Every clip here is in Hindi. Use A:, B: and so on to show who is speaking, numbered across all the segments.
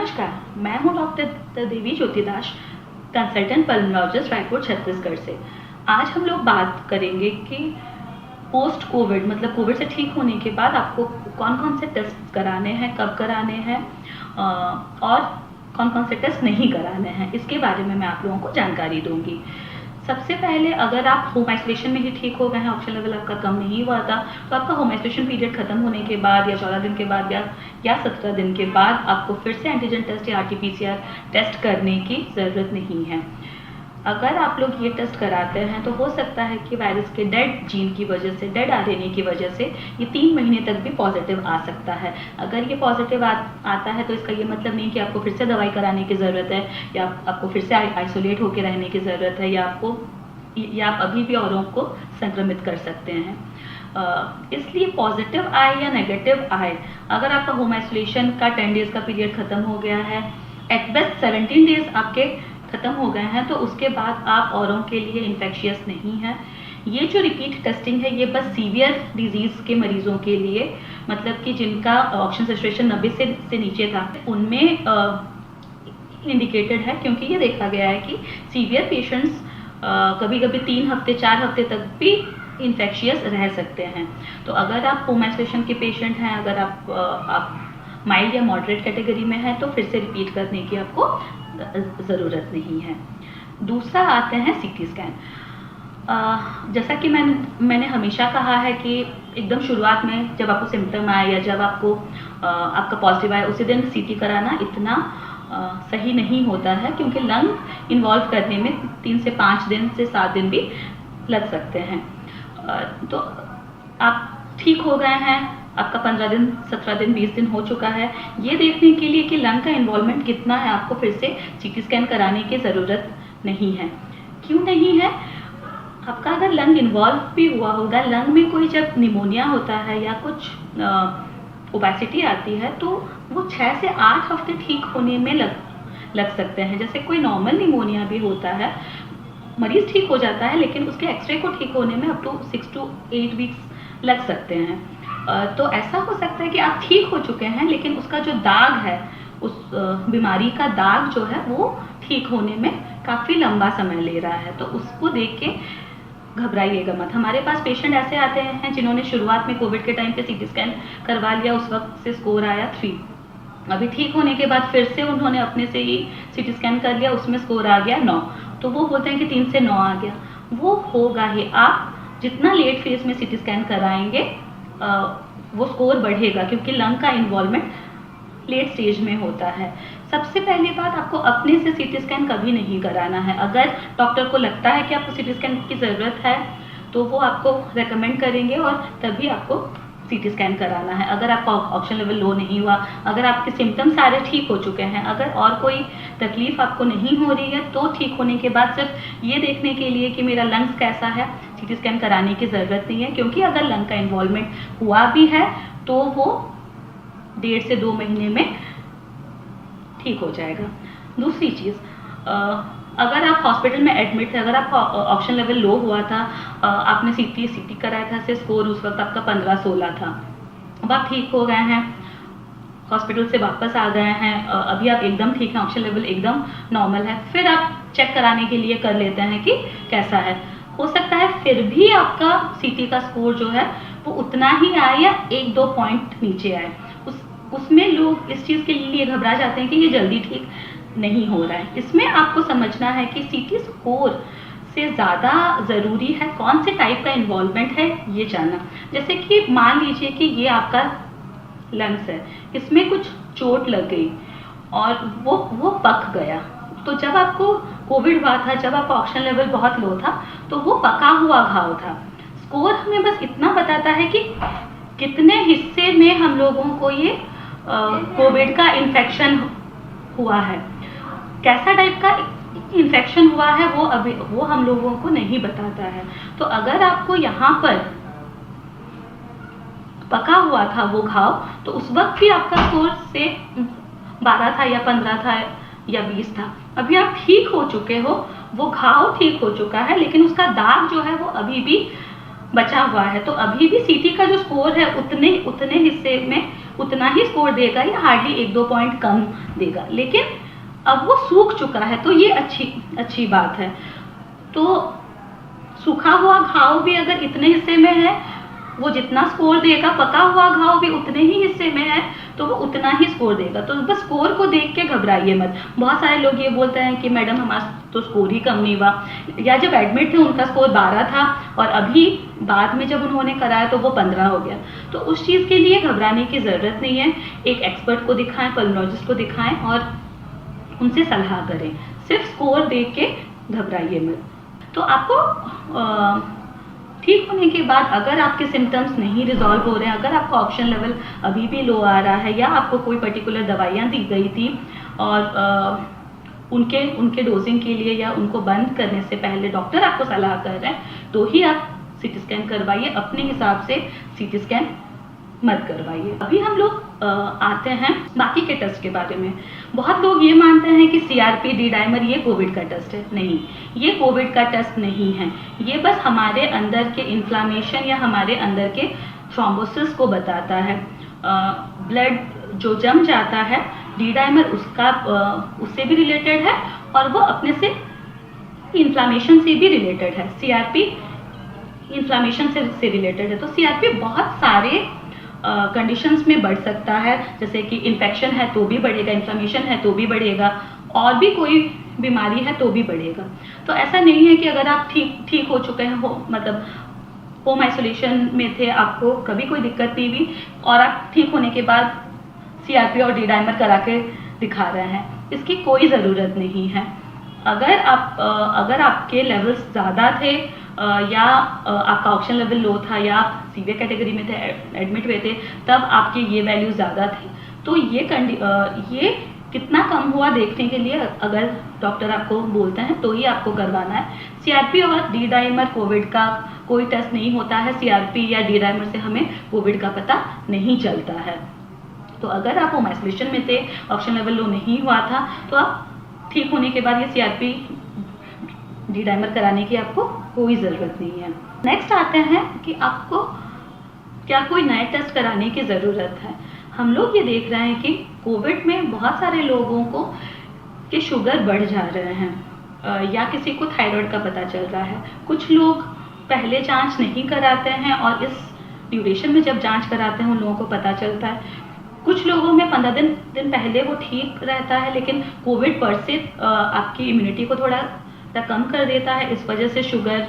A: नमस्कार, मैं हूं डॉक्टर देवी ज्योतिदास, कंसल्टेंट पल्मोलॉजिस्ट, रायपुर छत्तीसगढ़ से। आज हम लोग बात करेंगे कि पोस्ट कोविड मतलब कोविड से ठीक होने के बाद आपको कौन कौन से टेस्ट कराने हैं, कब कराने हैं और कौन कौन से टेस्ट नहीं कराने हैं, इसके बारे में मैं आप लोगों को जानकारी दूंगी। सबसे पहले अगर आप होम आइसोलेशन में ही ठीक हो गए हैं, ऑक्सीजन लेवल आपका कम नहीं हुआ था, तो आपका होम आइसोलेशन पीरियड खत्म होने के बाद या 14 दिन के बाद या 17 दिन के बाद आपको फिर से एंटीजन टेस्ट या RT-PCR टेस्ट करने की ज़रूरत नहीं है। अगर आप लोग ये टेस्ट कराते हैं तो हो सकता है कि वायरस के डेड जीन की वजह से, डेड RNA की वजह से ये 3 महीने तक भी पॉजिटिव आ सकता है। अगर ये पॉजिटिव आता है तो इसका ये मतलब नहीं कि आपको फिर से दवाई कराने की ज़रूरत है या आपको फिर से आइसोलेट होकर रहने की ज़रूरत है या आप अभी भी औरों को संक्रमित कर सकते हैं। इसलिए पॉजिटिव आए या नेगेटिव आए, अगर आपका होम आइसोलेशन का 10 डेज़ का पीरियड ख़त्म हो गया है, एट बेस्ट 17 डेज़ आपके खत्म हो गए हैं, तो उसके बाद आप औरों के लिए इन्फेक्शियस नहीं है। ये जो रिपीट टेस्टिंग है ये बस सीवियर डिजीज़ के मरीजों के लिए, मतलब कि जिनका ऑक्सीजन सैचुरेशन 90 से नीचे था, उनमें इंडिकेटेड है, क्योंकि ये देखा गया है कि सीवियर पेशेंट्स कभी कभी 3 हफ्ते 4 हफ्ते तक भी इन्फेक्शियस रह सकते हैं। तो अगर आप होम आइसोलेशन के पेशेंट हैं, अगर आप माइल्ड या मॉडरेट कैटेगरी में है, तो फिर से रिपीट करने की आपको ज़रूरत नहीं है। दूसरा आते हैं CT स्कैन। जैसा कि मैंने हमेशा कहा है कि एकदम शुरुआत में जब आपको सिम्टम आए या जब आपका पॉजिटिव आए उसी दिन CT कराना इतना सही नहीं होता है, क्योंकि लंग इन्वॉल्व करने में 3 से 5 दिन से 7 दिन भी लग सकते हैं। तो आप ठीक हो गए हैं, आपका 15 दिन 17 दिन 20 दिन हो चुका है, ये देखने के लिए कि लंग का इन्वॉल्वमेंट कितना है आपको फिर से CT स्कैन कराने की ज़रूरत नहीं है। क्यों नहीं है? आपका अगर लंग इन्वॉल्व भी हुआ होगा, लंग में कोई जब निमोनिया होता है या कुछ ओबेसिटी आती है, तो वो 6 से 8 हफ्ते ठीक होने में लग सकते हैं। जैसे कोई नॉर्मल निमोनिया भी होता है, मरीज ठीक हो जाता है, लेकिन उसके एक्सरे को ठीक होने में अप टू 6 to 8 वीक्स लग सकते हैं। तो ऐसा हो सकता है कि आप ठीक हो चुके हैं, लेकिन उसका जो दाग है, उस बीमारी का दाग जो है वो ठीक होने में काफ़ी लंबा समय ले रहा है। तो उसको देख के घबराइएगा मत। हमारे पास पेशेंट ऐसे आते हैं जिन्होंने शुरुआत में कोविड के टाइम पे CT स्कैन करवा लिया, उस वक्त से स्कोर आया 3। अभी ठीक होने के बाद फिर से उन्होंने अपने से ही CT स्कैन कर लिया, उसमें स्कोर आ गया 9। तो वो बोलते हैं कि 3 से 9 आ गया। वो होगा ही, आप जितना लेट फेज में CT स्कैन कराएंगे वो स्कोर बढ़ेगा, क्योंकि लंग का इन्वॉल्वमेंट लेट स्टेज में होता है। सबसे पहली बात, आपको अपने से CT स्कैन कभी नहीं कराना है। अगर डॉक्टर को लगता है कि आपको CT स्कैन की ज़रूरत है तो वो आपको रेकमेंड करेंगे और तभी आपको CT स्कैन कराना है। अगर आपका ऑक्सीजन लेवल लो नहीं हुआ, अगर आपके सिम्टम सारे ठीक हो चुके हैं, अगर और कोई तकलीफ आपको नहीं हो रही है, तो ठीक होने के बाद सिर्फ ये देखने के लिए कि मेरा लंग्स कैसा है, CT स्कैन कराने की ज़रूरत नहीं है। क्योंकि अगर लंग का इन्वॉल्वमेंट हुआ भी है तो वो 1.5 से 2 महीने में ठीक हो जाएगा। दूसरी चीज़, अगर आप हॉस्पिटल में एडमिट थे, अगर आपका ऑक्सीजन लेवल लो हुआ था, आपने CT कराया था, से स्कोर उस वक्त आपका 15-16 था, अब आप ठीक हो गए हैं, हॉस्पिटल से वापस आ गए हैं, अभी आप एकदम ठीक हैं, ऑक्सीजन लेवल एकदम नॉर्मल है, फिर आप चेक कराने के लिए कर लेते हैं कि कैसा है। हो सकता है फिर भी आपका CT का स्कोर जो है वो उतना ही आए या 1-2 पॉइंट नीचे आए। उसमें लोग इस चीज़ के लिए घबरा जाते हैं कि ये जल्दी ठीक नहीं हो रहा है। इसमें आपको समझना है कि CT स्कोर से ज़्यादा ज़रूरी है कौन से टाइप का इन्वॉल्वमेंट है ये जानना। जैसे कि मान लीजिए कि ये आपका लंग्स है, इसमें कुछ चोट लग गई और वो पक गया। तो जब आपको कोविड हुआ था, जब आपका ऑक्सीजन लेवल बहुत लो था, तो वो पका हुआ घाव था। स्कोर हमें बस इतना बताता है कि कितने हिस्से में हम लोगों को ये कोविड का इन्फेक्शन हुआ है, कैसा टाइप का इन्फेक्शन हुआ है, वो हम लोगों को नहीं बताता है। तो अगर आपको यहाँ पर पका हुआ था वो घाव, तो उस वक्त भी आपका स्कोर से 12 था या 15 था या 20 था। अभी आप ठीक हो चुके हो, वो घाव ठीक हो चुका है, लेकिन उसका दाग जो है वो अभी भी बचा हुआ है। तो अभी भी CT का जो स्कोर है उतने हिस्से में उतना ही स्कोर देगा या हार्डली 1-2 पॉइंट कम देगा, लेकिन अब वो सूख चुका है तो ये अच्छी बात है। तो सूखा हुआ घाव भी अगर इतने हिस्से में है, वो जितना स्कोर देगा, पका हुआ घाव भी उतने ही हिस्से में है तो वो उतना ही स्कोर देगा। तो बस स्कोर को देख के घबराइए मत। बहुत सारे लोग ये बोलते हैं कि मैडम हमारा तो स्कोर ही कम नहीं हुआ, या जब एडमिट थे उनका स्कोर 12 था और अभी बाद में जब उन्होंने कराया तो वो 15 हो गया। तो उस चीज़ के लिए घबराने की ज़रूरत नहीं है। एक एक्सपर्ट को दिखाएं, पल्मोनोलॉजिस्ट को दिखाएं और उनसे सलाह करें। सिर्फ स्कोर देख के घबराइए मत। तो आपको ठीक होने के बाद अगर आपके सिम्टम्स नहीं रिजॉल्व हो रहे हैं, अगर आपका ऑक्सीजन लेवल अभी भी लो आ रहा है, या आपको कोई पर्टिकुलर दवाइयाँ दी गई थी और उनके डोजिंग के लिए या उनको बंद करने से पहले डॉक्टर आपको सलाह कर रहे हैं, तो ही आप सीटी स्कैन करवाइए। अपने हिसाब से सीटी स्कैन मत करवाइए। अभी हम लोग आते हैं बाकी के टेस्ट के बारे में। बहुत लोग ये मानते हैं कि CRP, डी डाइमर ये कोविड का टेस्ट है। नहीं, ये कोविड का टेस्ट नहीं है। ये बस हमारे अंदर के इन्फ्लामेशन या हमारे अंदर के थ्रोम्बोसिस को बताता है। ब्लड जो जम जाता है, डी डाइमर उससे भी रिलेटेड है और वो अपने से इन्फ्लामेशन से भी रिलेटेड है। CRP इन्फ्लामेशन से रिलेटेड है। तो CRP बहुत सारे कंडीशंस में बढ़ सकता है, जैसे कि इन्फेक्शन है तो भी बढ़ेगा, इन्फ्लामेशन है तो भी बढ़ेगा, और भी कोई बीमारी है तो भी बढ़ेगा। तो ऐसा नहीं है कि अगर आप ठीक हो चुके हैं, मतलब होम आइसोलेशन में थे, आपको कभी कोई दिक्कत नहीं हुई और आप ठीक होने के बाद CRP और डी डाइमर करा के दिखा रहे हैं, इसकी कोई ज़रूरत नहीं है। अगर आपके लेवल्स ज़्यादा थे या आपका ऑक्सीजन लेवल लो था या आप सीवियर कैटेगरी में थे, एडमिट हुए थे, तब आपके ये वैल्यू ज़्यादा थे, तो ये कितना कम हुआ देखने के लिए अगर डॉक्टर आपको बोलते हैं तो ही आपको करवाना है। CRP और डी डाइमर कोविड का कोई टेस्ट नहीं होता है। CRP या डी डाइमर से हमें कोविड का पता नहीं चलता है। तो अगर आप होम आइसोलेशन में थे, ऑक्सीजन लेवल लो नहीं हुआ था, तो आप ठीक होने के बाद ये CRP, डी डाइमर कराने की आपको कोई ज़रूरत नहीं है। नेक्स्ट आते हैं कि आपको क्या कोई नए टेस्ट कराने की ज़रूरत है। हम लोग ये देख रहे हैं कि कोविड में बहुत सारे लोगों को के शुगर बढ़ जा रहे हैं या किसी को थायराइड का पता चल रहा है। कुछ लोग पहले जांच नहीं कराते हैं और इस ड्यूरेशन में जब जांच कराते हैं उन लोगों को पता चलता है। कुछ लोगों में 15 दिन पहले वो ठीक रहता है, लेकिन कोविड पर से आपकी इम्यूनिटी को थोड़ा कम कर देता है, इस वजह से शुगर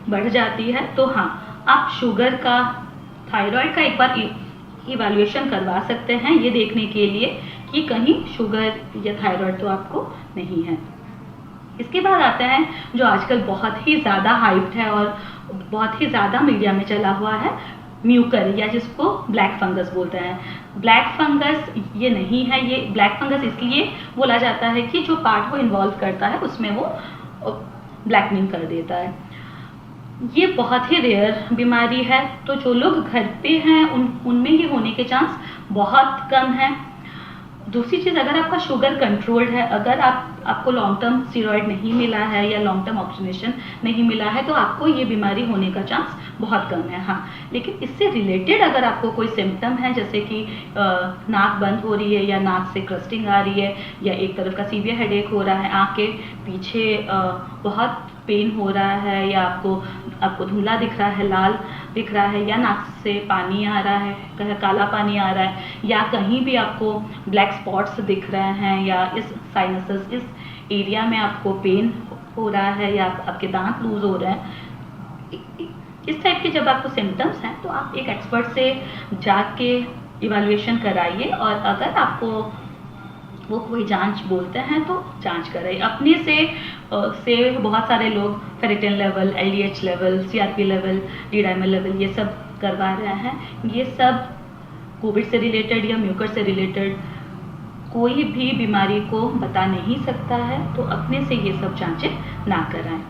A: बढ़ जाती है। तो हाँ, आप शुगर का, थायराइड का एक बार इवैल्यूएशन करवा सकते हैं, ये देखने के लिए कि कहीं शुगर या थायराइड तो आपको नहीं है। इसके बाद आता है जो आजकल बहुत ही ज़्यादा हाइप्ड है और बहुत ही ज़्यादा मीडिया में चला हुआ है, म्यूकर, या जिसको ब्लैक फंगस बोलते हैं। ब्लैक फंगस ये नहीं है। ये ब्लैक फंगस इसलिए बोला जाता है कि जो पार्ट वो इन्वॉल्व करता है उसमें वो ब्लैकनिंग कर देता है। ये बहुत ही रेयर बीमारी है, तो जो लोग घर पे हैं उनमें ये होने के चांस बहुत कम है। दूसरी चीज़, अगर आपका शुगर कंट्रोल्ड है, अगर आपको लॉन्ग टर्म स्टेरॉइड नहीं मिला है या लॉन्ग टर्म ऑक्सीजनेशन नहीं मिला है, तो आपको ये बीमारी होने का चांस बहुत कम है। हाँ, लेकिन इससे रिलेटेड अगर आपको कोई सिम्टम है, जैसे कि नाक बंद हो रही है या नाक से क्रस्टिंग आ रही है या एक तरफ का सीवियर हेडेक हो रहा है, आँख के पीछे बहुत पेन हो रहा है, या आपको धुंधला दिख रहा है, लाल दिख रहा है, या नाक से पानी आ रहा है, काला पानी आ रहा है, या कहीं भी आपको ब्लैक स्पॉट्स दिख रहे हैं, या इस साइनसेस, इस एरिया में आपको पेन हो रहा है, या आपके दांत लूज हो रहे हैं, इस टाइप के जब आपको सिम्टम्स हैं तो आप एक एक्सपर्ट से जाके इवैल्यूएशन कराइए, और अगर आपको वो कोई जांच बोलते हैं तो जांच कराइए। अपने से बहुत सारे लोग ferritin level, LDH level, CRP level, D dimer level ये सब करवा रहे हैं। ये सब कोविड से रिलेटेड या म्यूकर से रिलेटेड कोई भी बीमारी को बता नहीं सकता है, तो अपने से ये सब जांचें ना कराएं।